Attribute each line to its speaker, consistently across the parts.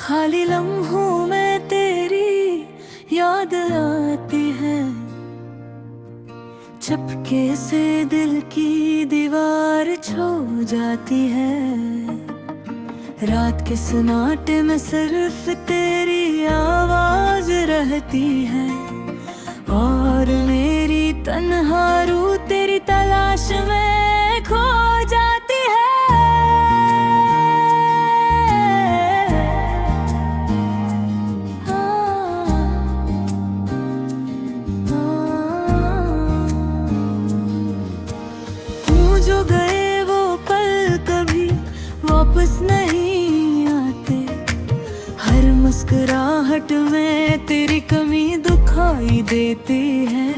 Speaker 1: खाली लम्हों में तेरी याद आती है, चपके से दिल की दीवार छू जाती है। रात के सन्नाटे में सिर्फ तेरी आवाज रहती है, और मेरी तन्हा रूह तेरी तलाश में खो जाती है। जो गए वो पल कभी वापस नहीं आते, हर मुस्कुराहट में तेरी कमी दुखाई देती है।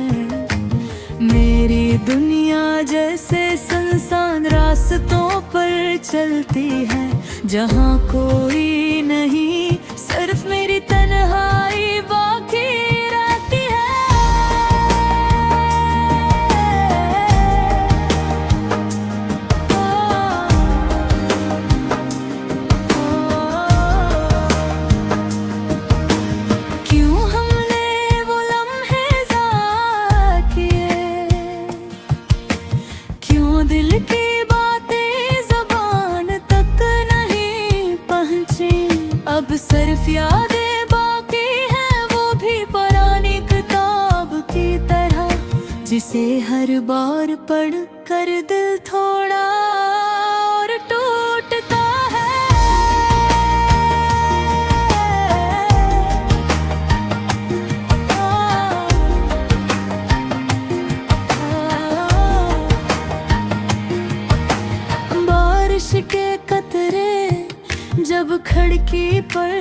Speaker 1: मेरी दुनिया जैसे सुनसान रास्तों पर चलती है, जहाँ कोई नहीं, सिर्फ मेरी तन्हाई बाकी रहती है। दिल की बातें ज़बान तक नहीं पहुंची, अब सिर्फ यादें बाकी हैं, वो भी पुरानी किताब की तरह, जिसे हर बार पढ़ कर दिल थोड़ा और टूटता है। के कतरे जब खिड़की पर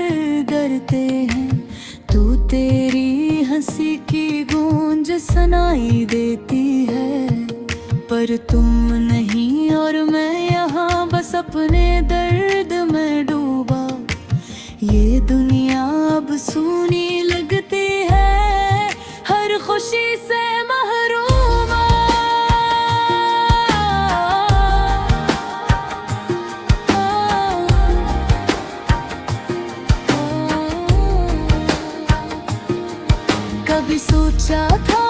Speaker 1: गिरते हैं, तू तेरी हंसी की गूंज सुनाई देती है। पर तुम नहीं और मैं यहाँ बस अपने दर्द में डूबा, ये दुनिया अब सूनी लगती है, हर खुशी से महरूम। कभी सोचा था